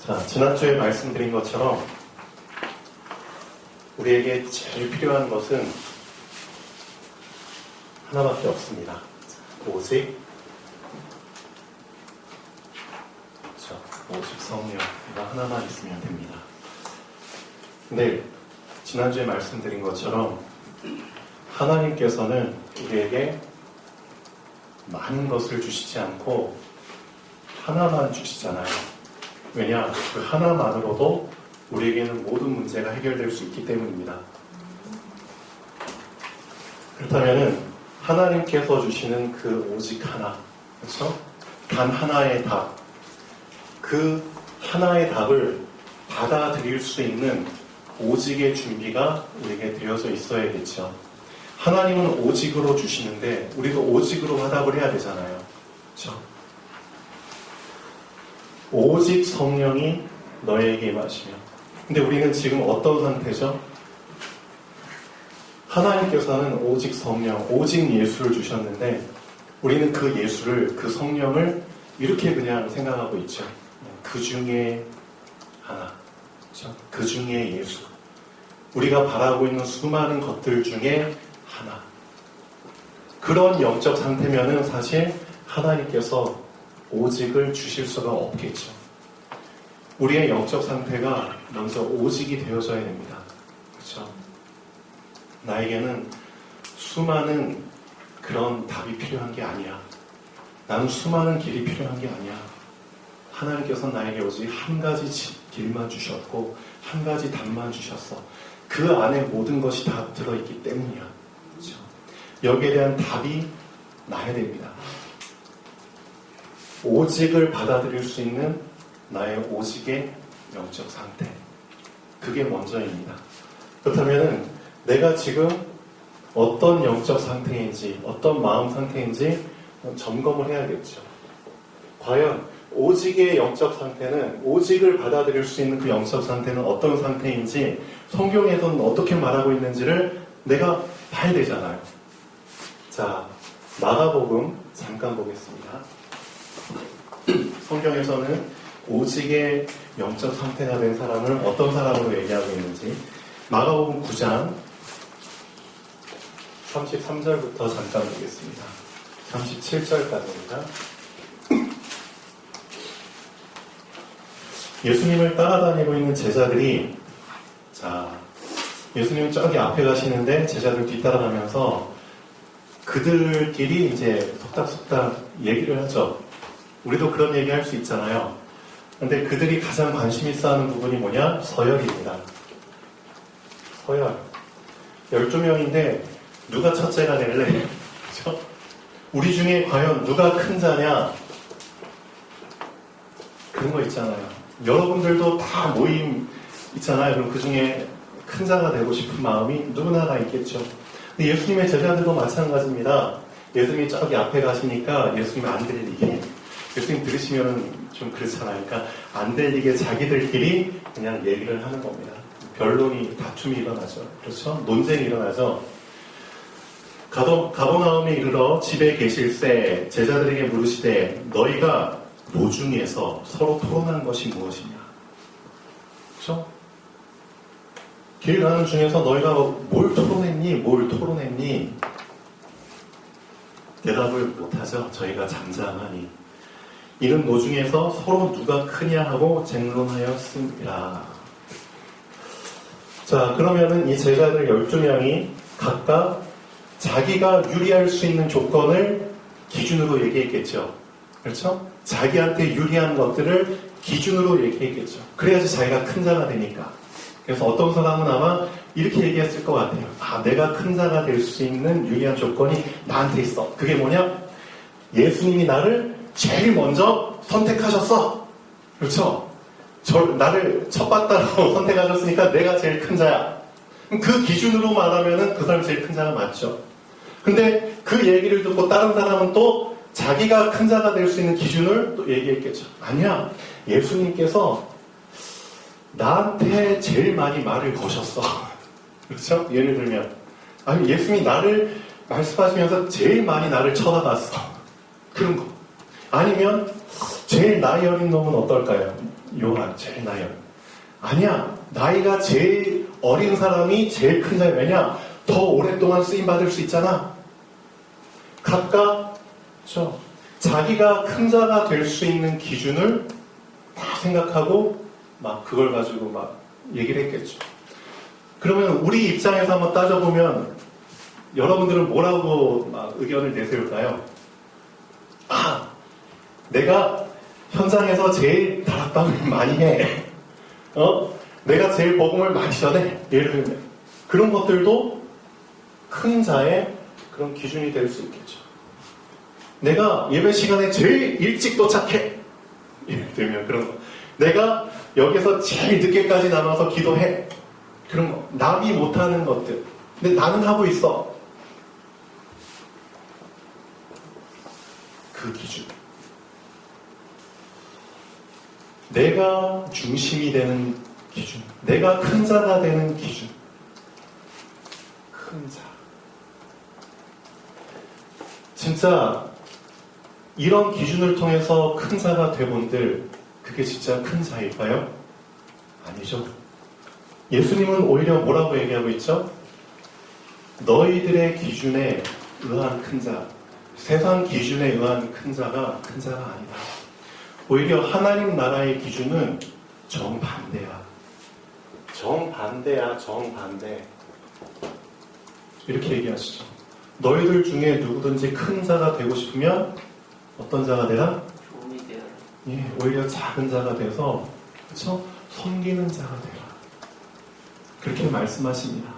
자, 지난주에 말씀드린 것처럼 우리에게 제일 필요한 것은 하나밖에 없습니다. 오직 성령, 이거 하나만 있으면 됩니다. 근데 지난주에 말씀드린 것처럼 하나님께서는 우리에게 많은 것을 주시지 않고 하나만 주시잖아요. 왜냐? 그 하나만으로도 우리에게는 모든 문제가 해결될 수 있기 때문입니다. 그렇다면은 하나님께서 주시는 그 오직 하나, 그렇죠? 단 하나의 답, 그 하나의 답을 받아들일 수 있는 오직의 준비가 우리에게 되어져 있어야겠죠. 하나님은 오직으로 주시는데 우리도 오직으로 화답을 해야 되잖아요. 그렇죠? 오직 성령이 너에게 임하시며. 근데 우리는 지금 어떤 상태죠? 하나님께서는 오직 성령, 오직 예수를 주셨는데 우리는 그 예수를, 그 성령을 이렇게 그냥 생각하고 있죠. 그 중에 하나, 그렇죠? 그 중에 예수. 우리가 바라고 있는 수많은 것들 중에 하나. 그런 영적 상태면은 사실 하나님께서 오직을 주실 수가 없겠죠. 우리의 영적 상태가 먼저 오직이 되어져야 됩니다. 그렇죠? 나에게는 수많은 그런 답이 필요한 게 아니야. 나는 수많은 길이 필요한 게 아니야. 하나님께서 나에게 오직 한 가지 길만 주셨고 한 가지 답만 주셨어. 그 안에 모든 것이 다 들어있기 때문이야. 그렇죠? 여기에 대한 답이 나야 됩니다. 오직을 받아들일 수 있는 나의 오직의 영적 상태. 그게 먼저입니다. 그렇다면 내가 지금 어떤 영적 상태인지, 어떤 마음 상태인지 점검을 해야겠죠. 과연 오직의 영적 상태는, 오직을 받아들일 수 있는 그 영적 상태는 어떤 상태인지 성경에서는 어떻게 말하고 있는지를 내가 봐야 되잖아요. 자, 마가복음 잠깐 보겠습니다. 성경에서는 오직의 영적 상태가 된 사람을 어떤 사람으로 얘기하고 있는지 마가복음 9장 33절부터 잠깐 보겠습니다. 37절까지입니다. 예수님을 따라다니고 있는 제자들이, 자, 예수님 저기 앞에 가시는데 제자들 뒤따라가면서 그들끼리 이제 속닥속닥 얘기를 하죠. 우리도 그런 얘기 할 수 있잖아요. 근데 그들이 가장 관심 있어 하는 부분이 뭐냐? 서열입니다. 서열. 12명인데 누가 첫째가 될래? 그렇죠? 우리 중에 과연 누가 큰 자냐? 그런 거 있잖아요. 여러분들도 다 모임 있잖아요. 그럼 그 중에 큰 자가 되고 싶은 마음이 누구나 다 있겠죠. 근데 예수님의 제자들도 마찬가지입니다. 예수님이 저기 앞에 가시니까 예수님 안 들리게, 예수님 들으시면 좀 그렇잖아요. 그러니까 안 들리게 자기들끼리 그냥 얘기를 하는 겁니다. 변론이, 다툼이 일어나죠. 그렇죠? 논쟁이 일어나죠. 가버나움에 이르러 집에 계실새 제자들에게 물으시되 너희가 도중에서 서로 토론한 것이 무엇이냐? 그렇죠? 길 가는 중에서 너희가 뭘 토론했니? 대답을 못하죠. 저희가 잠잠하니. 이는 노중에서 서로 누가 크냐 하고 쟁론하였습니다. 자, 그러면은 이 제자들 12명이 각각 자기가 유리할 수 있는 조건을 기준으로 얘기했겠죠. 그렇죠? 자기한테 유리한 것들을 기준으로 얘기했겠죠. 그래야지 자기가 큰 자가 되니까. 그래서 어떤 사람은 아마 이렇게 얘기했을 것 같아요. 아, 내가 큰 자가 될 수 있는 유리한 조건이 나한테 있어. 그게 뭐냐? 예수님이 나를 제일 먼저 선택하셨어. 그렇죠? 나를 첫바다로 선택하셨으니까 내가 제일 큰 자야. 그 기준으로 말하면은 그 사람이 제일 큰 자가 맞죠. 근데 그 얘기를 듣고 다른 사람은 또 자기가 큰 자가 될 수 있는 기준을 또 얘기했겠죠. 아니야. 예수님께서 나한테 제일 많이 말을 거셨어. 그렇죠? 예를 들면, 아니, 예수님이 나를 말씀하시면서 제일 많이 나를 쳐다봤어. 그런 거. 아니면, 제일 나이 어린 놈은 어떨까요? 요한, 제일 나이 어린. 아니야. 나이가 제일 어린 사람이 제일 큰 자예요. 왜냐? 더 오랫동안 쓰임받을 수 있잖아. 각각, 그렇죠? 자기가 큰 자가 될 수 있는 기준을 다 생각하고 막 그걸 가지고 막 얘기를 했겠죠. 그러면 우리 입장에서 한번 따져보면 여러분들은 뭐라고 막 의견을 내세울까요? 아, 내가 현장에서 제일 다락방을 많이 해. 내가 제일 복음을 많이 전해. 예를 들면 그런 것들도 큰 자의 그런 기준이 될 수 있겠죠. 내가 예배 시간에 제일 일찍 도착해. 예를 들면 그런 거. 내가 여기서 제일 늦게까지 남아서 기도해. 그런 거. 남이 못하는 것들. 근데 나는 하고 있어. 그 기준. 내가 중심이 되는 기준. 내가 큰 자가 되는 기준. 큰 자. 진짜 이런 기준을 통해서 큰 자가 되본들 그게 진짜 큰 자일까요? 아니죠. 예수님은 오히려 뭐라고 얘기하고 있죠? 너희들의 기준에 의한 큰 자, 세상 기준에 의한 큰 자가 아니다. 오히려 하나님 나라의 기준은 정반대야. 정반대야, 정반대. 이렇게 얘기하시죠. 너희들 중에 누구든지 큰 자가 되고 싶으면 어떤 자가 되라? 종이 되어라. 예, 오히려 작은 자가 돼서 그렇죠? 섬기는 자가 되라. 그렇게 말씀하십니다.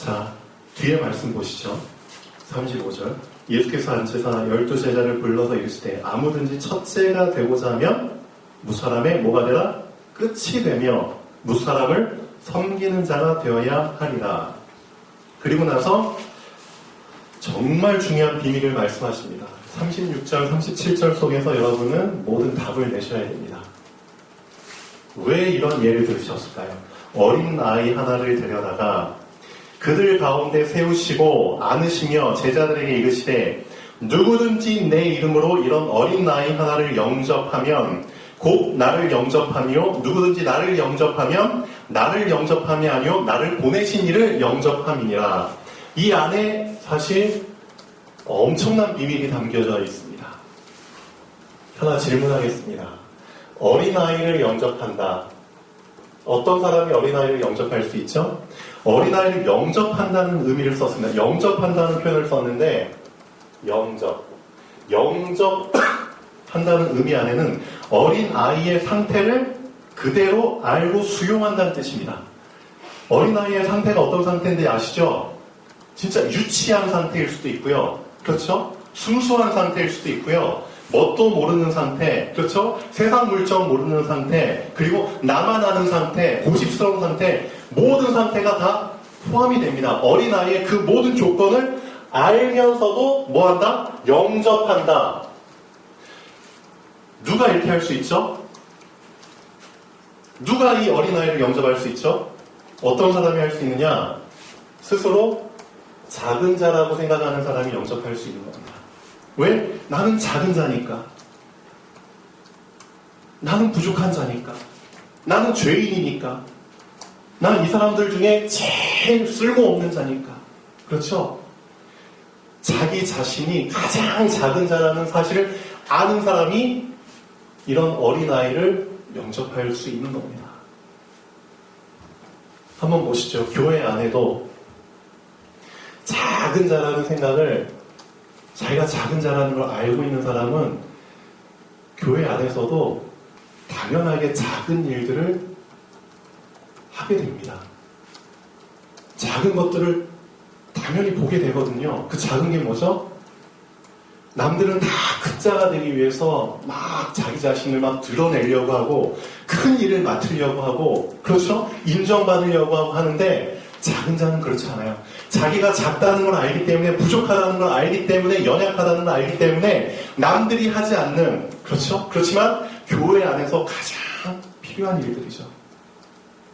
자, 뒤에 말씀 보시죠. 35절. 예수께서 앉으사 12제자를 불러서 이르시되 아무든지 첫째가 되고자 하면 무사람의 뭐가 되라? 끝이 되며 무사람을 섬기는 자가 되어야 하리라. 그리고 나서 정말 중요한 비밀을 말씀하십니다. 36절, 37절 속에서 여러분은 모든 답을 내셔야 됩니다. 왜 이런 예를 들으셨을까요? 어린 아이 하나를 데려다가 그들 가운데 세우시고 안으시며 제자들에게 이르시되 누구든지 내 이름으로 이런 어린 아이 하나를 영접하면 곧 나를 영접하며 누구든지 나를 영접하면 나를 영접함이 아니요 나를 보내신 이를 영접함이니라. 이 안에 사실 엄청난 비밀이 담겨져 있습니다. 하나 질문하겠습니다. 어린아이를 영접한다. 어떤 사람이 어린아이를 영접할 수 있죠? 어린아이를 영접한다는 의미를 썼습니다. 영접한다는 표현을 썼는데 영접한다는 의미 안에는 어린아이의 상태를 그대로 알고 수용한다는 뜻입니다. 어린아이의 상태가 어떤 상태인지 아시죠? 진짜 유치한 상태일 수도 있고요. 그렇죠? 순수한 상태일 수도 있고요. 뭣도 모르는 상태, 그렇죠? 세상 물정 모르는 상태, 그리고 나만 아는 상태, 고집스러운 상태, 모든 상태가 다 포함이 됩니다. 어린아이의 그 모든 조건을 알면서도 뭐한다? 영접한다. 누가 이렇게 할 수 있죠? 누가 이 어린아이를 영접할 수 있죠? 어떤 사람이 할 수 있느냐? 스스로 작은 자라고 생각하는 사람이 영접할 수 있는 겁니다. 왜? 나는 작은 자니까. 나는 부족한 자니까. 나는 죄인이니까. 나는 이 사람들 중에 제일 쓸모없는 자니까. 그렇죠? 자기 자신이 가장 작은 자라는 사실을 아는 사람이 이런 어린아이를 영접할 수 있는 겁니다. 한번 보시죠. 교회 안에도 작은 자라는 생각을 자기가 작은 자라는 걸 알고 있는 사람은 교회 안에서도 당연하게 작은 일들을 하게 됩니다. 작은 것들을 당연히 보게 되거든요. 그 작은 게 뭐죠? 남들은 다 큰 자가 되기 위해서 막 자기 자신을 막 드러내려고 하고 큰 일을 맡으려고 하고 그렇죠? 인정받으려고 하고 하는데 작은 자는 그렇지 않아요. 자기가 작다는 걸 알기 때문에 부족하다는 걸 알기 때문에 연약하다는 걸 알기 때문에 남들이 하지 않는 그렇죠? 그렇지만 교회 안에서 가장 필요한 일들이죠.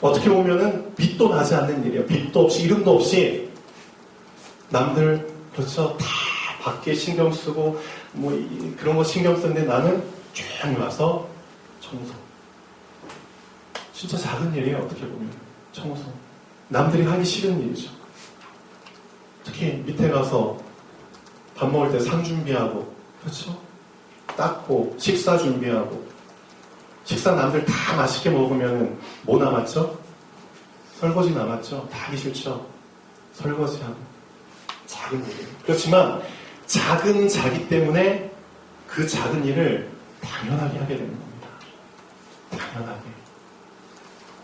어떻게 보면은 빛도 나지 않는 일이에요. 빛도 없이 이름도 없이 남들 그렇죠? 다 밖에 신경 쓰고 그런 거 신경 쓰는데 나는 조용히 와서 청소. 진짜 작은 일이에요. 어떻게 보면 청소. 남들이 하기 싫은 일이죠. 특히 밑에 가서 밥 먹을 때 상 준비하고, 그렇죠? 닦고 식사 준비하고, 식사 남들 다 맛있게 먹으면 뭐 남았죠? 설거지 남았죠? 다 하기 싫죠? 설거지하고. 작은 일이에요. 그렇지만 작은 자기 때문에 그 작은 일을 당연하게 하게 되는 겁니다. 당연하게.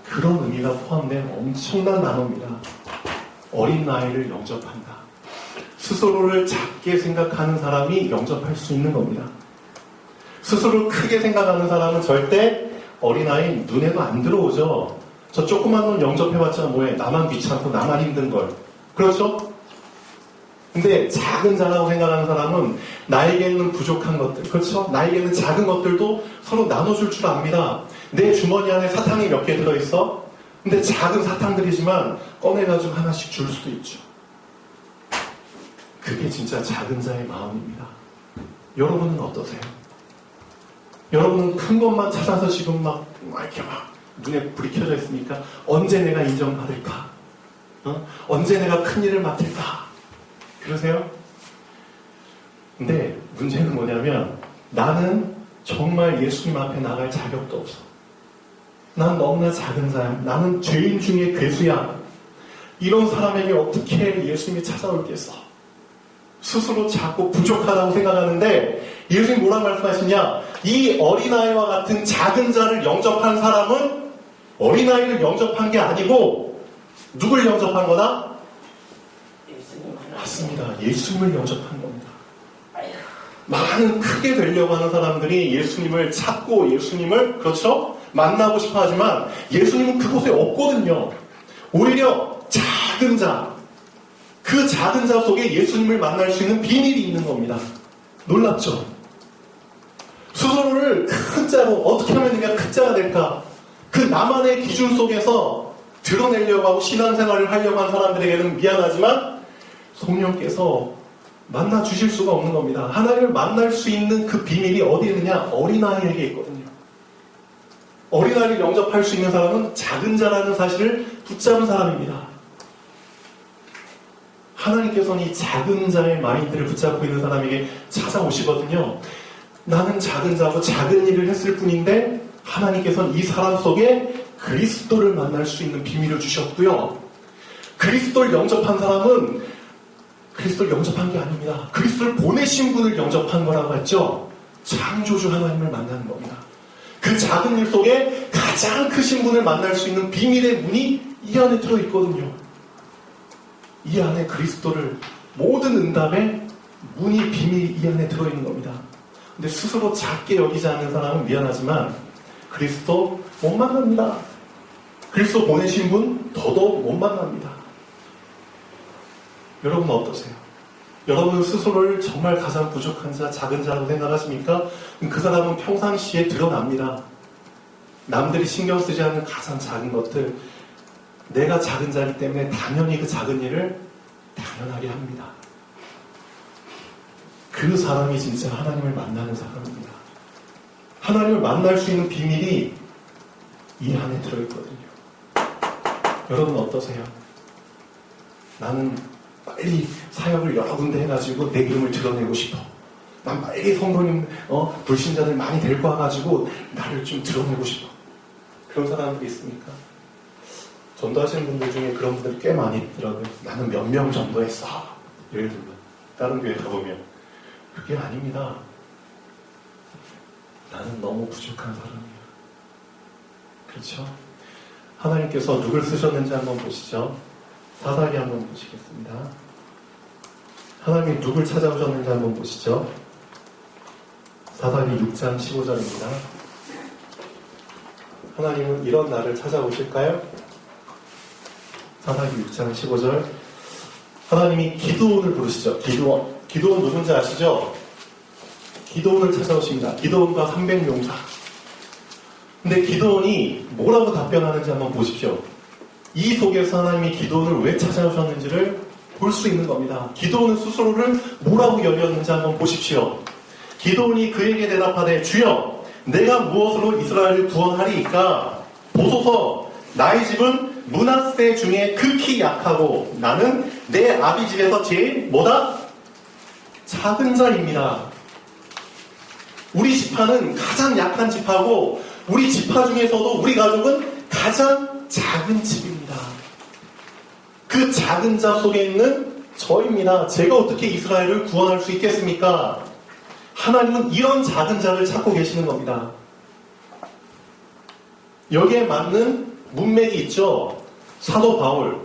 그런 의미가 포함된 엄청난 단어입니다. 어린 나이를 영접한다. 스스로를 작게 생각하는 사람이 영접할 수 있는 겁니다. 스스로를 크게 생각하는 사람은 절대 어린아이 눈에도 안 들어오죠. 저 조그만 놈 영접해봤자 뭐해. 나만 귀찮고 나만 힘든 걸. 그렇죠? 근데 작은 자라고 생각하는 사람은 나에게는 부족한 것들, 그렇죠? 나에게는 작은 것들도 서로 나눠줄 줄 압니다. 내 주머니 안에 사탕이 몇 개 들어있어? 근데 작은 사탕들이지만 꺼내가지고 하나씩 줄 수도 있죠. 그게 진짜 작은 자의 마음입니다. 여러분은 어떠세요? 여러분은 큰 것만 찾아서 지금 이렇게 눈에 불이 켜져 있으니까 언제 내가 인정받을까? 언제 내가 큰 일을 맡을까? 그러세요? 근데 문제는 뭐냐면 나는 정말 예수님 앞에 나갈 자격도 없어. 난 너무나 작은 자야. 나는 죄인 중에 괴수야. 이런 사람에게 어떻게 예수님이 찾아올겠어? 스스로 작고 부족하다고 생각하는데 예수님이 뭐라고 말씀하시냐? 이 어린아이와 같은 작은 자를 영접한 사람은 어린아이를 영접한 게 아니고 누굴 영접한 거다? 맞습니다. 예수님을 영접한 겁니다. 많은 크게 되려고 하는 사람들이 예수님을 찾고 예수님을 그렇죠? 만나고 싶어 하지만 예수님은 그곳에 없거든요. 오히려 작은 자, 그 작은 자 속에 예수님을 만날 수 있는 비밀이 있는 겁니다. 놀랍죠? 스스로를 큰 자로 어떻게 하면 내가 큰 자가 될까? 그 나만의 기준 속에서 드러내려고 하고 신앙생활을 하려고 하는 사람들에게는 미안하지만 성령께서 만나 주실 수가 없는 겁니다. 하나님을 만날 수 있는 그 비밀이 어디에 있느냐? 어린아이에게 있거든요. 어린아이를 영접할 수 있는 사람은 작은 자라는 사실을 붙잡은 사람입니다. 하나님께서는 이 작은 자의 마인드를 붙잡고 있는 사람에게 찾아오시거든요. 나는 작은 자고 작은 일을 했을 뿐인데 하나님께서는 이 사람 속에 그리스도를 만날 수 있는 비밀을 주셨고요. 그리스도를 영접한 사람은 그리스도를 영접한 게 아닙니다. 그리스도를 보내신 분을 영접한 거라고 했죠. 창조주 하나님을 만나는 겁니다. 그 작은 일 속에 가장 크신 분을 만날 수 있는 비밀의 문이 이 안에 들어있거든요. 이 안에 그리스도를 모든 응답의 문이 비밀이 이 안에 들어있는 겁니다. 근데 스스로 작게 여기지 않는 사람은 미안하지만 그리스도 못 만납니다. 그리스도 보내신 분 더더욱 못 만납니다. 여러분 어떠세요? 여러분 스스로를 정말 가장 부족한 자, 작은 자라고 생각하십니까? 그 사람은 평상시에 드러납니다. 남들이 신경 쓰지 않는 가장 작은 것들, 내가 작은 자이기 때문에 당연히 그 작은 일을 당연하게 합니다. 그 사람이 진짜 하나님을 만나는 사람입니다. 하나님을 만날 수 있는 비밀이 이 안에 들어있거든요. 여러분 어떠세요? 나는 빨리 사역을 여러 군데 해가지고 내 이름을 드러내고 싶어. 난 빨리 성도님, 불신자들 많이 데리고 와가지고 나를 좀 드러내고 싶어. 그런 사람들이 있습니까? 전도하시는 분들 중에 그런 분들이 꽤 많이 있더라고요. 나는 몇 명 전도했어. 예를 들면 다른 교회 가보면 그게 아닙니다. 나는 너무 부족한 사람이야. 그렇죠? 하나님께서 누굴 쓰셨는지 한번 보시죠. 사사기 한번 보시겠습니다. 하나님이 누굴 찾아오셨는지 한번 보시죠. 사사기 6장 15절입니다. 하나님은 이런 나를 찾아오실까요? 사사기 6장 15절. 하나님이 기드온을 부르시죠. 기드온 누군지 아시죠? 기드온을 찾아오십니다. 기드온과 300용사. 근데 기드온이 뭐라고 답변하는지 한번 보십시오. 이 속에서 하나님이 기드온을 왜 찾아오셨는지를 볼 수 있는 겁니다. 기드온은 스스로를 뭐라고 여겼는지 한번 보십시오. 기드온이 그에게 대답하되 주여 내가 무엇으로 이스라엘을 구원하리이까? 보소서 나의 집은 므낫세 중에 극히 약하고 나는 내 아비 집에서 제일 뭐다? 작은 자입니다. 우리 지파는 가장 약한 지파고 우리 지파 중에서도 우리 가족은 가장 작은 집입니다. 그 작은 자 속에 있는 저입니다. 제가 어떻게 이스라엘을 구원할 수 있겠습니까? 하나님은 이런 작은 자를 찾고 계시는 겁니다. 여기에 맞는 문맥이 있죠. 사도 바울.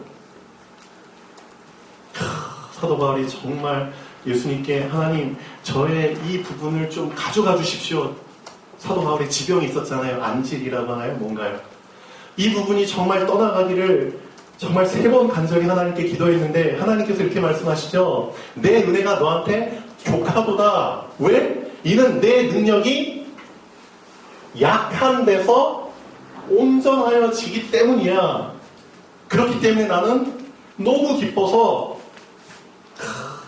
사도 바울이 정말 예수님께 하나님 저의 이 부분을 좀 가져가 주십시오. 사도 바울의 지병이 있었잖아요. 안질이라고 하나요? 뭔가요? 이 부분이 정말 떠나가기를 정말 3번 간절히 하나님께 기도했는데 하나님께서 이렇게 말씀하시죠. 내 은혜가 너한테 족하도다. 왜? 이는 내 능력이 약한 데서 온전하여지기 때문이야. 그렇기 때문에 나는 너무 기뻐서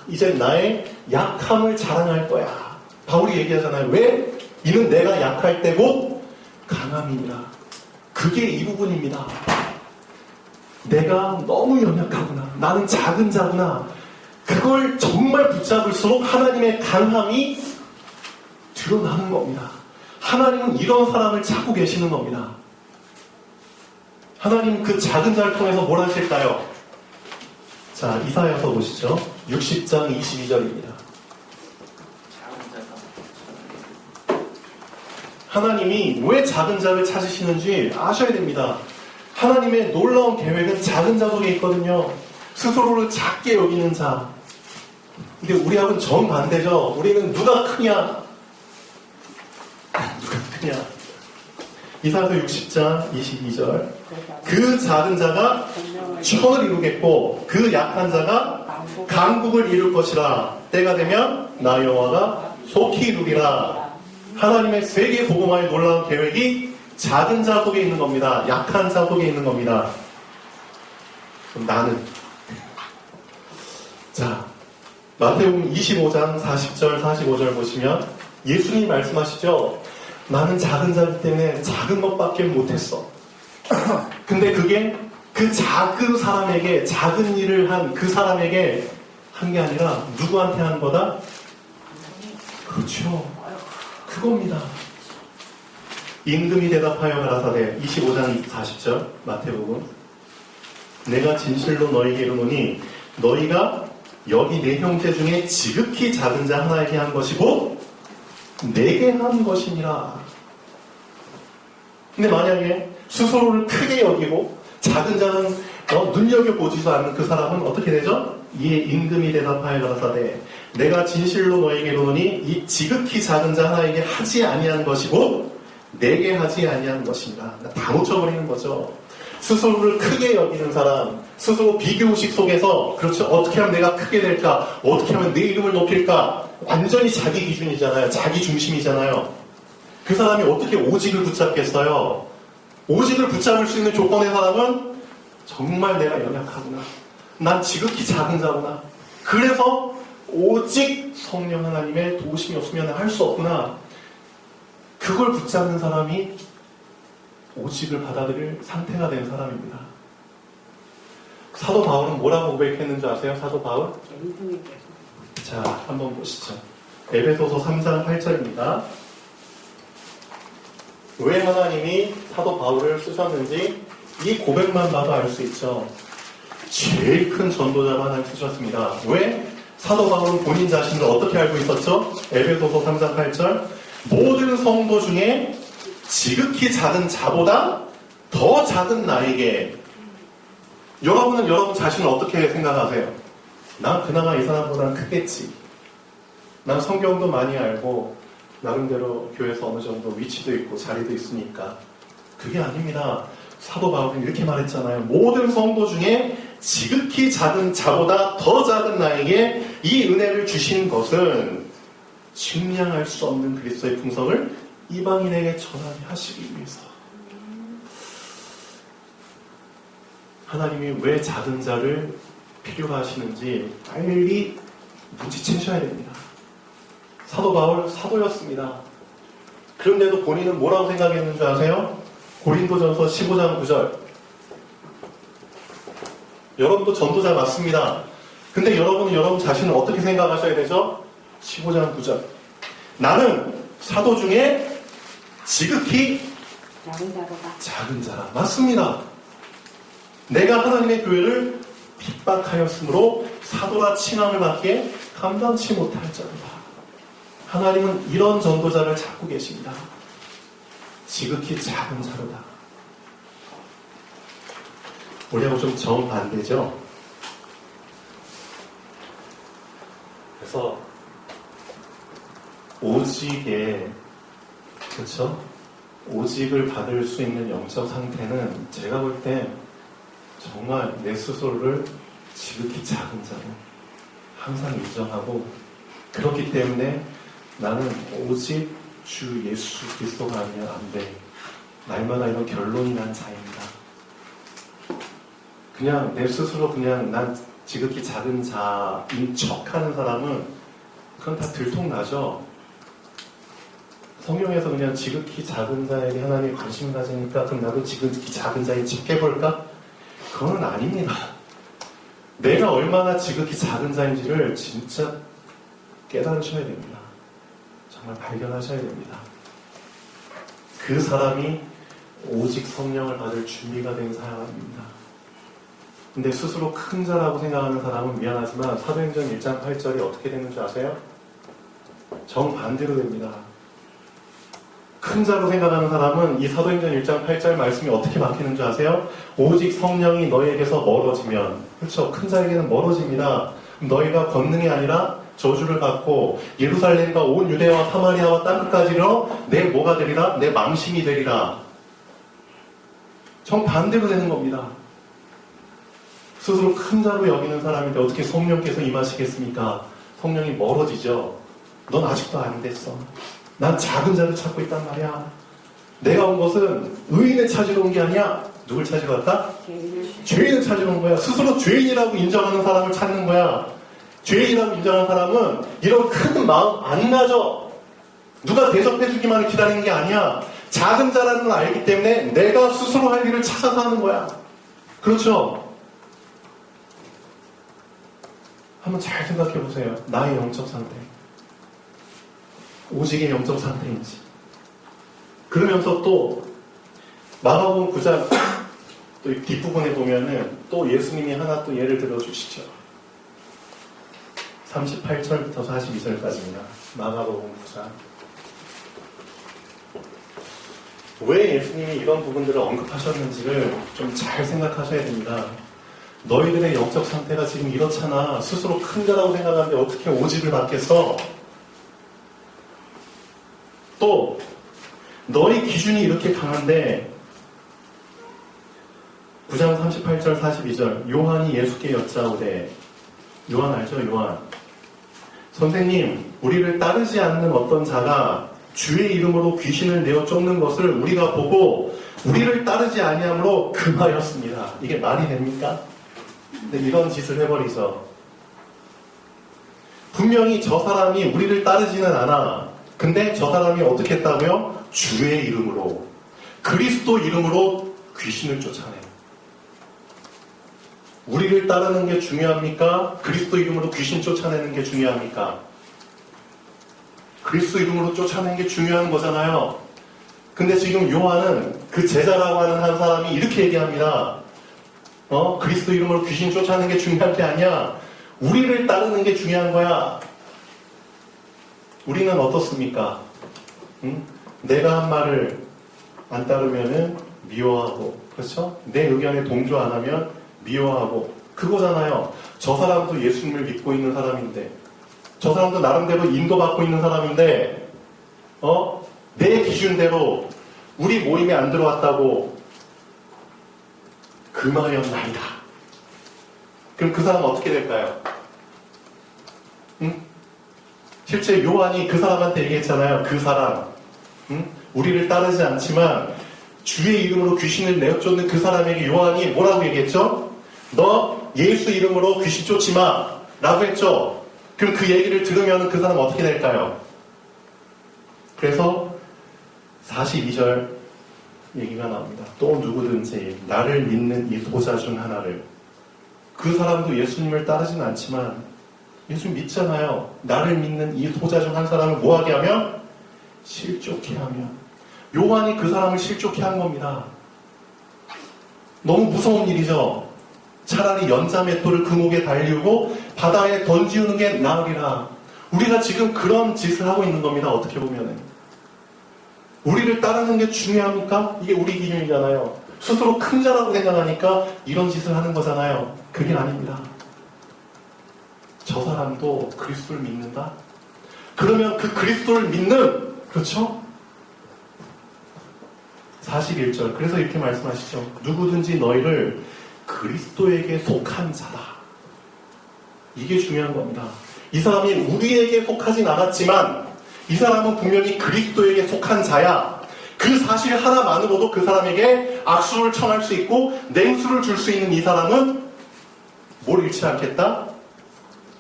이제 나의 약함을 자랑할 거야. 바울이 얘기하잖아요. 왜? 이는 내가 약할 때 곧 강함이니라. 그게 이 부분입니다. 내가 너무 연약하구나. 나는 작은 자구나. 그걸 정말 붙잡을수록 하나님의 강함이 드러나는 겁니다. 하나님은 이런 사람을 찾고 계시는 겁니다. 하나님 그 작은 자를 통해서 뭘 하실까요? 자, 이사야서 보시죠. 60장 22절입니다. 하나님이 왜 작은 자를 찾으시는지 아셔야 됩니다. 하나님의 놀라운 계획은 작은 자 속에 있거든요. 스스로를 작게 여기는 자. 근데 우리하고는 정반대죠. 우리는 누가 크냐? 누가 크냐? 이사야서 60장 22절. 그 작은 자가 천을 이루겠고 그 약한 자가 강국을 이룰 것이라. 때가 되면 나 여호와가 속히 이루리라. 하나님의 세계 복음화의 놀라운 계획이 작은 자 속에 있는 겁니다. 약한 자 속에 있는 겁니다. 그럼 나는 자 마태복음 25장 40절 45절 보시면 예수님이 말씀하시죠. 나는 작은 자이기 때문에 작은 것밖에 못했어. 근데 그게 그 작은 사람에게 작은 일을 한 그 사람에게 한 게 아니라 누구한테 한 거다? 그렇죠. 그겁니다. 임금이 대답하여 가라사대 25장 40절 마태복음 내가 진실로 너희에게 이르노니 너희가 여기 내 형제 중에 지극히 작은 자 하나에게 한 것이고 내게 한 것이니라. 근데 만약에 스스로를 크게 여기고 작은 자는 눈여겨보지도 않는 그 사람은 어떻게 되죠? 이에 임금이 대답하여 가라사대 내가 진실로 너에게 이르노니 이 지극히 작은 자 하나에게 하지 아니한 것이고 내게 하지 아니한 것이니라. 다 놓쳐버리는 거죠. 스스로를 크게 여기는 사람, 스스로 비교의식 속에서 그렇죠. 어떻게 하면 내가 크게 될까? 어떻게 하면 내 이름을 높일까? 완전히 자기 기준이잖아요. 자기 중심이잖아요. 그 사람이 어떻게 오직을 붙잡겠어요? 오직을 붙잡을 수 있는 조건의 사람은 정말 내가 연약하구나. 난 지극히 작은 자구나. 그래서 오직 성령 하나님의 도우심이 없으면 할 수 없구나. 그걸 붙잡는 사람이 오직을 받아들일 상태가 된 사람입니다. 사도 바울은 뭐라고 고백했는지 아세요? 사도 바울? 자, 한번 보시죠. 에베소서 3장 8절입니다. 왜 하나님이 사도 바울을 쓰셨는지 이 고백만 봐도 알 수 있죠. 제일 큰 전도자로 하나님 쓰셨습니다. 왜? 사도 바울은 본인 자신을 어떻게 알고 있었죠? 에베소서 3장 8절 모든 성도 중에 지극히 작은 자보다 더 작은 나에게. 여러분은 여러분 자신을 어떻게 생각하세요? 난 그나마 이 사람보다는 크겠지. 난 성경도 많이 알고 나름대로 교회에서 어느 정도 위치도 있고 자리도 있으니까. 그게 아닙니다. 사도 바울은 이렇게 말했잖아요. 모든 성도 중에 지극히 작은 자보다 더 작은 나에게 이 은혜를 주신 것은 측량할 수 없는 그리스도의 풍성을 이방인에게 전하게 하시기 위해서. 하나님이 왜 작은 자를 필요하시는지 빨리 눈치채셔야 됩니다. 사도 바울 사도였습니다. 그런데도 본인은 뭐라고 생각했는 줄 아세요? 고린도전서 15장 9절. 여러분도 전도자 맞습니다. 근데 여러분은 여러분 자신을 어떻게 생각하셔야 되죠? 15장 9절. 나는 사도 중에 지극히 작은 자라. 맞습니다. 내가 하나님의 교회를 핍박하였으므로 사도라 칭함을 받기에 감당치 못할 자로다. 하나님은 이런 전도자를 찾고 계십니다. 지극히 작은 자로다. 우리하고 좀 정반대죠. 그래서 오직에, 그렇죠? 오직을 받을 수 있는 영적 상태는 제가 볼 때 정말 내 스스로를 지극히 작은 자로 항상 인정하고, 그렇기 때문에 나는 오직 주 예수 그리스도가 아니면 안 돼. 날마다 이런 결론이 난 자입니다. 그냥 내 스스로 그냥 난 지극히 작은 자인 척하는 사람은 그건 다 들통나죠. 성경에서 그냥 지극히 작은 자에게 하나님이 관심 가지니까 그럼 나도 지극히 작은 자인 척 해볼까? 그건 아닙니다. 내가 얼마나 지극히 작은 자인지를 진짜 깨달으셔야 됩니다. 정말 발견하셔야 됩니다. 그 사람이 오직 성령을 받을 준비가 된 사람입니다. 근데 스스로 큰 자라고 생각하는 사람은 미안하지만 사도행전 1장 8절이 어떻게 되는 줄 아세요? 정반대로 됩니다. 큰 자로 생각하는 사람은 이 사도행전 1장 8절 말씀이 어떻게 바뀌는 줄 아세요? 오직 성령이 너희에게서 멀어지면, 그렇죠? 큰 자에게는 멀어집니다. 너희가 권능이 아니라 저주를 받고 예루살렘과 온 유대와 사마리아와 땅끝까지로 내 뭐가 되리라? 내 망신이 되리라. 정반대로 되는 겁니다. 스스로 큰 자로 여기는 사람인데 어떻게 성령께서 임하시겠습니까? 성령이 멀어지죠. 넌 아직도 안 됐어. 난 작은 자를 찾고 있단 말이야. 내가 온 것은 의인을 찾으러 온 게 아니야. 누굴 찾으러 왔다? 죄인을 찾으러 온 거야. 스스로 죄인이라고 인정하는 사람을 찾는 거야. 죄인이라고 인정하는 사람은 이런 큰 마음 안 가져. 누가 대접해주기만을 기다리는 게 아니야. 작은 자라는 걸 알기 때문에 내가 스스로 할 일을 찾아서 하는 거야. 그렇죠? 한번 잘 생각해 보세요. 나의 영적 상태. 오직의 영적 상태인지. 그러면서 또 마가복음 9장 또 뒷부분에 보면은 또 예수님이 하나 또 예를 들어 주시죠. 38절부터 42절까지입니다. 마가복음 9장. 왜 예수님이 이런 부분들을 언급하셨는지를 좀 잘 생각하셔야 됩니다. 너희들의 영적 상태가 지금 이렇잖아. 스스로 큰 자라고 생각하는데 어떻게 오직을 받겠어? 또 너희 기준이 이렇게 강한데 9장 38절 42절 요한이 예수께 여짜오되, 요한 알죠? 요한. 선생님, 우리를 따르지 않는 어떤 자가 주의 이름으로 귀신을 내어 쫓는 것을 우리가 보고 우리를 따르지 아니함으로 금하였습니다. 이게 말이 됩니까? 근데 이런 짓을 해버리죠. 분명히 저 사람이 우리를 따르지는 않아. 근데 저 사람이 어떻게 했다고요? 주의 이름으로, 그리스도 이름으로 귀신을 쫓아내. 우리를 따르는 게 중요합니까? 그리스도 이름으로 귀신 쫓아내는 게 중요합니까? 그리스도 이름으로 쫓아내는 게 중요한 거잖아요. 근데 지금 요한은 그 제자라고 하는 한 사람이 이렇게 얘기합니다. 그리스도 이름으로 귀신 쫓아내는 게 중요한 게 아니야. 우리를 따르는 게 중요한 거야. 우리는 어떻습니까? 응? 내가 한 말을 안 따르면은 미워하고, 그렇죠? 내 의견에 동조 안 하면 미워하고, 그거잖아요. 저 사람도 예수님을 믿고 있는 사람인데, 저 사람도 나름대로 인도받고 있는 사람인데, 내 기준대로 우리 모임에 안 들어왔다고 금하였나이다. 그럼 그 사람은 어떻게 될까요? 응? 실제 요한이 그 사람한테 얘기했잖아요. 그 사람, 우리를 따르지 않지만 주의 이름으로 귀신을 내어쫓는 그 사람에게 요한이 뭐라고 얘기했죠? 너 예수 이름으로 귀신 쫓지 마 라고 했죠. 그럼 그 얘기를 들으면 그 사람은 어떻게 될까요? 그래서 42절 얘기가 나옵니다. 또 누구든지 나를 믿는 이 소자 중 하나를, 그 사람도 예수님을 따르진 않지만 예수 믿잖아요. 나를 믿는 이 소자 중 한 사람을 뭐하게 하면? 실족해 하면. 요한이 그 사람을 실족해 한 겁니다. 너무 무서운 일이죠. 차라리 연자맷돌을 그 목에 달리고 바다에 던지우는 게 나으리라. 우리가 지금 그런 짓을 하고 있는 겁니다. 어떻게 보면은. 우리를 따르는 게 중요합니까? 이게 우리 기준이잖아요. 스스로 큰 자라고 생각하니까 이런 짓을 하는 거잖아요. 그게 아닙니다. 저 사람도 그리스도를 믿는다? 그러면 그 그리스도를 믿는, 그렇죠? 41절. 그래서 이렇게 말씀하시죠. 누구든지 너희를 그리스도에게 속한 자다. 이게 중요한 겁니다. 이 사람이 우리에게 속하진 않았지만 이 사람은 분명히 그리스도에게 속한 자야. 그 사실 하나만으로도 그 사람에게 악수를 청할 수 있고 냉수를 줄 수 있는 이 사람은 뭘 잃지 않겠다?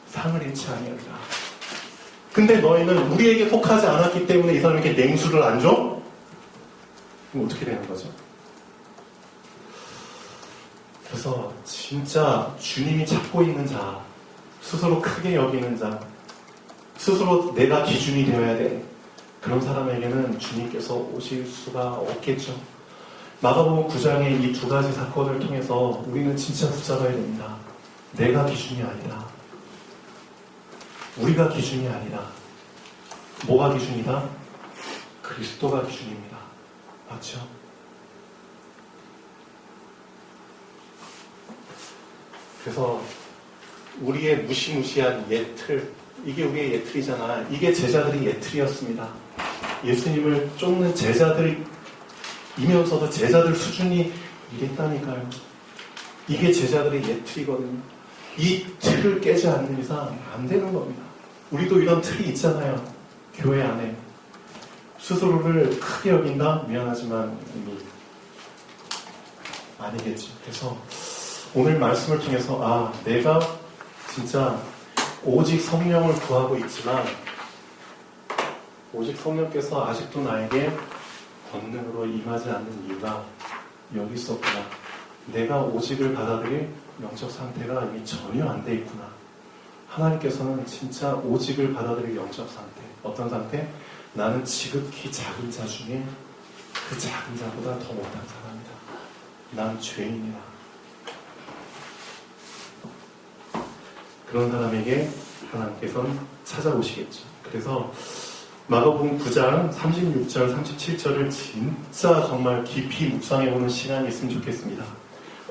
상을 잃지 아니하리라. 근데 너희는 우리에게 속하지 않았기 때문에 이 사람에게 냉수를 안 줘? 그럼 어떻게 되는 거죠? 그래서 진짜 주님이 찾고 있는 자, 스스로 크게 여기는 자, 스스로 내가 기준이 되어야 돼. 그런 사람에게는 주님께서 오실 수가 없겠죠. 마가복음 9장의 이 두 가지 사건을 통해서 우리는 진짜 붙잡아야 됩니다. 내가 기준이 아니라, 우리가 기준이 아니라, 뭐가 기준이다? 그리스도가 기준입니다. 맞죠? 그래서 우리의 무시무시한 예틀, 이게 우리의 예틀이잖아. 이게 제자들의 예틀이었습니다. 예수님을 쫓는 제자들이면서도 제자들 수준이 이랬다니까요. 이게 제자들의 예틀이거든요. 이 틀을 깨지 않는 이상 안 되는 겁니다. 우리도 이런 틀이 있잖아요. 교회 안에. 스스로를 크게 여긴다? 미안하지만 이미 아니겠지. 그래서 오늘 말씀을 통해서 내가 진짜 오직 성령을 구하고 있지만 오직 성령께서 아직도 나에게 권능으로 임하지 않는 이유가 여기 있었구나. 내가 오직을 받아들일 영적 상태가 이미 전혀 안 돼 있구나. 하나님께서는 진짜 오직을 받아들일 영적 상태, 어떤 상태? 나는 지극히 작은 자 중에 그 작은 자보다 더 못한 사람이다. 난 죄인이다. 그런 사람에게 하나님께서는 찾아오시겠죠. 그래서 마가복음 9장 36절, 37절을 진짜 정말 깊이 묵상해보는 시간이 있으면 좋겠습니다.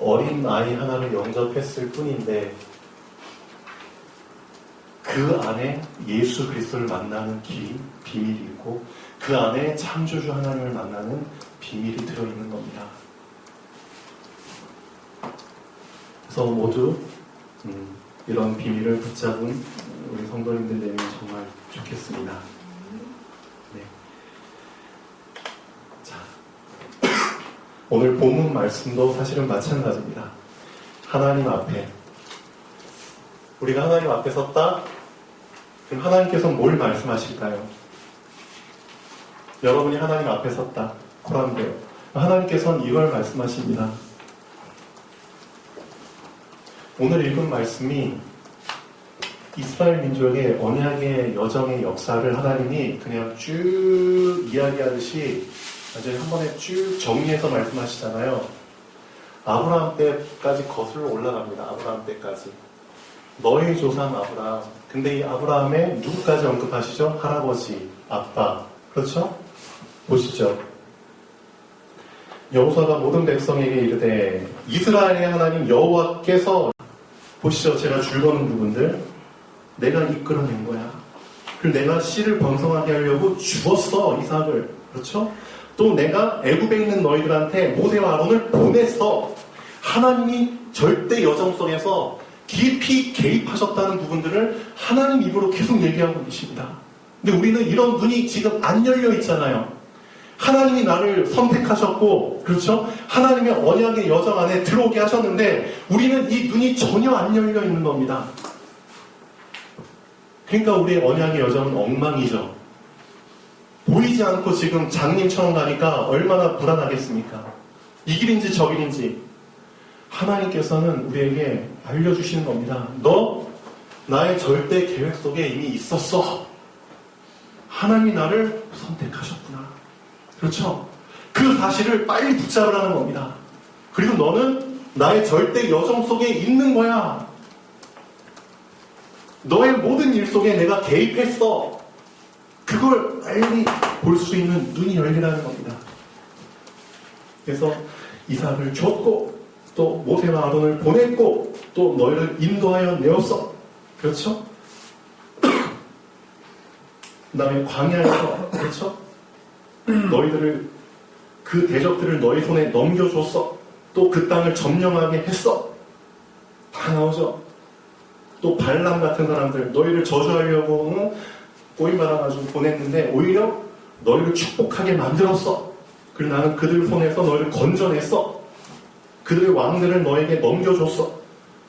어린 아이 하나를 영접했을 뿐인데 그 안에 예수 그리스도를 만나는 길이, 비밀이 있고 그 안에 창조주 하나님을 만나는 비밀이 들어있는 겁니다. 그래서 모두 이런 비밀을 붙잡은 우리 성도님들 되면 정말 좋겠습니다. 네. 자, 오늘 본문 말씀도 사실은 마찬가지입니다. 하나님 앞에, 우리가 하나님 앞에 섰다? 그럼 하나님께서 뭘 말씀하실까요? 여러분이 하나님 앞에 섰다. 코란데요. 하나님께서는 이걸 말씀하십니다. 오늘 읽은 말씀이 이스라엘 민족의 언약의 여정의 역사를 하나님이 그냥 쭉 이야기하듯이 완전히 한 번에 쭉 정리해서 말씀하시잖아요. 아브라함 때까지 거슬러 올라갑니다. 아브라함 때까지. 너희 조상 아브라함. 근데 이 아브라함의 누구까지 언급하시죠? 할아버지, 아빠. 그렇죠? 보시죠. 여호수아가 모든 백성에게 이르되 이스라엘의 하나님 여호와께서, 보시죠. 제가 줄거는 부분들. 내가 이끌어낸 거야. 그리고 내가 씨를 번성하게 하려고 주었어, 이삭을. 그렇죠? 또 내가 애굽에 있는 너희들한테 모세와 아론을 보냈어. 하나님이 절대 여정 속에서 깊이 개입하셨다는 부분들을 하나님 입으로 계속 얘기하고 계십니다. 근데 우리는 이런 눈이 지금 안 열려 있잖아요. 하나님이 나를 선택하셨고, 그렇죠? 하나님의 언약의 여정 안에 들어오게 하셨는데 우리는 이 눈이 전혀 안 열려 있는 겁니다. 그러니까 우리의 언약의 여정은 엉망이죠. 보이지 않고 지금 장님처럼 가니까 얼마나 불안하겠습니까? 이 길인지 저 길인지. 하나님께서는 우리에게 알려주시는 겁니다. 너 나의 절대 계획 속에 이미 있었어. 하나님이 나를 선택하셨구나. 그렇죠? 그 사실을 빨리 붙잡으라는 겁니다. 그리고 너는 나의 절대 여정 속에 있는 거야. 너의 모든 일 속에 내가 개입했어. 그걸 빨리 볼 수 있는 눈이 열리라는 겁니다. 그래서 이삭을 줬고 또 모세와 아론을 보냈고 또 너희를 인도하여 내었어. 그렇죠? 그 다음에 광야에서 그렇죠? 너희들을 그 대적들을 너희 손에 넘겨줬어. 또 그 땅을 점령하게 했어. 다 나오죠. 또 발람 같은 사람들 너희를 저주하려고 꼬임 받아가지고 보냈는데 오히려 너희를 축복하게 만들었어. 그리고 나는 그들 손에서 너희를 건져냈어. 그들의 왕들을 너에게 넘겨줬어.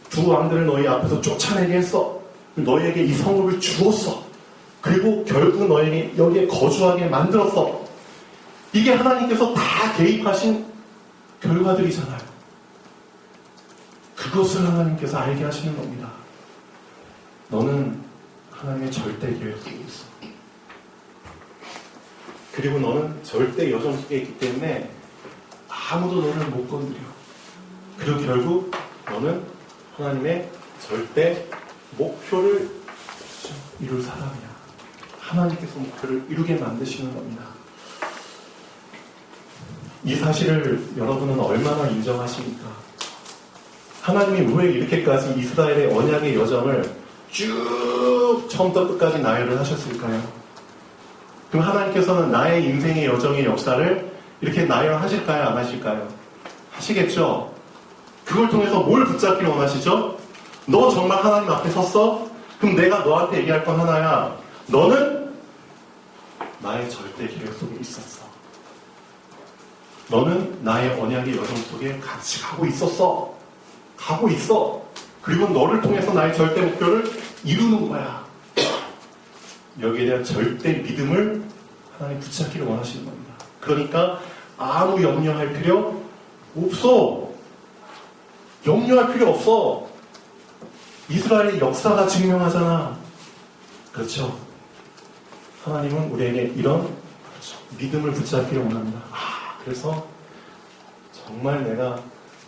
두 왕들을 너희 앞에서 쫓아내게 했어. 너희에게 이 성읍을 주었어. 그리고 결국 너희에게 여기에 거주하게 만들었어. 이게 하나님께서 다 개입하신 결과들이잖아요. 그것을 하나님께서 알게 하시는 겁니다. 너는 하나님의 절대 계획 속에 있어. 그리고 너는 절대 여정 속에 있기 때문에 아무도 너를 못 건드려. 그리고 결국 너는 하나님의 절대 목표를 이룰 사람이야. 하나님께서 목표를 이루게 만드시는 겁니다. 이 사실을 여러분은 얼마나 인정하십니까? 하나님이 왜 이렇게까지 이스라엘의 언약의 여정을 쭉 처음부터 끝까지 나열을 하셨을까요? 그럼 하나님께서는 나의 인생의 여정의 역사를 이렇게 나열하실까요? 안 하실까요? 하시겠죠? 그걸 통해서 뭘 붙잡기를 원하시죠? 너 정말 하나님 앞에 섰어? 그럼 내가 너한테 얘기할 건 하나야. 너는 나의 절대 계획 속에 있었어. 너는 나의 언약의 여정 속에 같이 가고 있었어. 가고 있어. 그리고 너를 통해서 나의 절대 목표를 이루는 거야. 여기에 대한 절대 믿음을 하나님 붙잡기를 원하시는 겁니다. 그러니까 아무 염려할 필요 없어. 염려할 필요 없어. 이스라엘의 역사가 증명하잖아. 그렇죠? 하나님은 우리에게 이런 믿음을 붙잡기를 원합니다. 그래서 정말 내가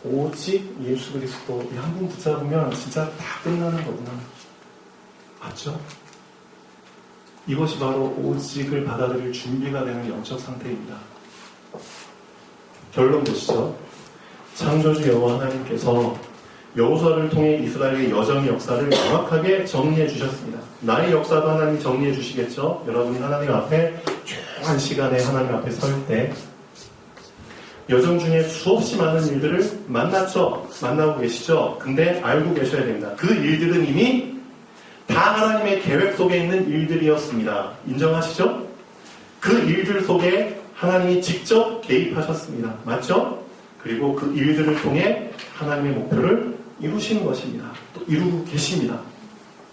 오직 예수 그리스도 이 한 분 붙잡으면 진짜 다 끝나는 거구나. 맞죠? 이것이 바로 오직을 받아들일 준비가 되는 영적 상태입니다. 결론 보시죠. 창조주 여호와 하나님께서 여호수아를 통해 이스라엘의 여정의 역사를 명확하게 정리해 주셨습니다. 나의 역사도 하나님이 정리해 주시겠죠? 여러분이 하나님 앞에 조용한 시간에 하나님 앞에 설 때 여정 중에 수없이 많은 일들을 만났죠? 만나고 계시죠? 근데 알고 계셔야 됩니다. 그 일들은 이미 다 하나님의 계획 속에 있는 일들이었습니다. 인정하시죠? 그 일들 속에 하나님이 직접 개입하셨습니다. 맞죠? 그리고 그 일들을 통해 하나님의 목표를 이루시는 것입니다. 또 이루고 계십니다.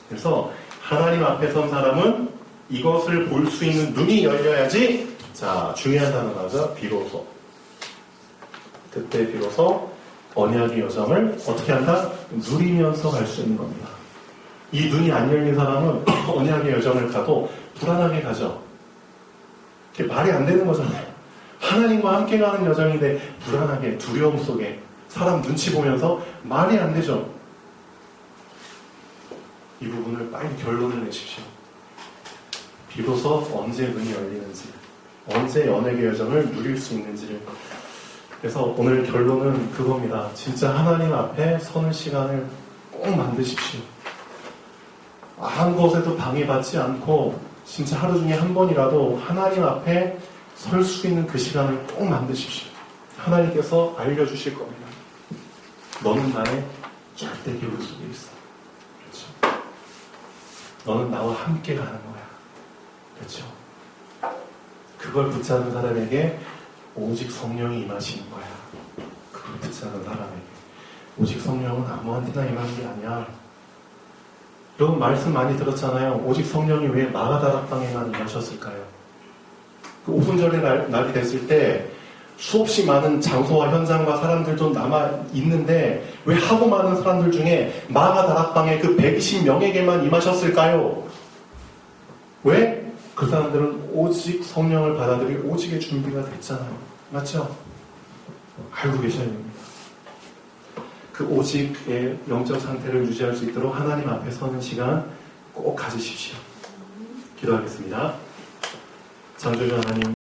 그래서 하나님 앞에 선 사람은 이것을 볼 수 있는 눈이 열려야지. 자, 중요한 단어가 나죠. 비로소. 그때 비로소 언약의 여정을 어떻게 한다? 누리면서 갈 수 있는 겁니다. 이 눈이 안 열린 사람은 언약의 여정을 가도 불안하게 가죠. 그게 말이 안 되는 거잖아요. 하나님과 함께 가는 여정인데 불안하게 두려움 속에 사람 눈치 보면서 말이 안 되죠. 이 부분을 빨리 결론을 내십시오. 비로소 언제 눈이 열리는지, 언제 언약의 여정을 누릴 수 있는지를. 그래서 오늘 결론은 그겁니다. 진짜 하나님 앞에 서는 시간을 꼭 만드십시오. 한 곳에도 방해받지 않고 진짜 하루 중에 한 번이라도 하나님 앞에 설 수 있는 그 시간을 꼭 만드십시오. 하나님께서 알려주실 겁니다. 너는 나의 절대 계획 속에 있어. 그렇죠? 너는 나와 함께 가는 거야. 그렇죠? 그 그걸 붙잡은 사람에게 오직 성령이 임하시는 거야. 그걸 붙잡은 사람에게. 오직 성령은 아무한테나 임하는 게 아니야. 여러분 말씀 많이 들었잖아요. 오직 성령이 왜 마가다락방에만 임하셨을까요? 그 오순절의 날이 됐을 때 수없이 많은 장소와 현장과 사람들도 남아 있는데 왜 하고 많은 사람들 중에 마가다락방에 그 120명에게만 임하셨을까요? 왜? 그 사람들은 오직 성령을 받아들일 오직의 준비가 됐잖아요. 맞죠? 알고 계셔야 됩니다. 그 오직의 영적 상태를 유지할 수 있도록 하나님 앞에 서는 시간 꼭 가지십시오. 기도하겠습니다. 창조주 하나님,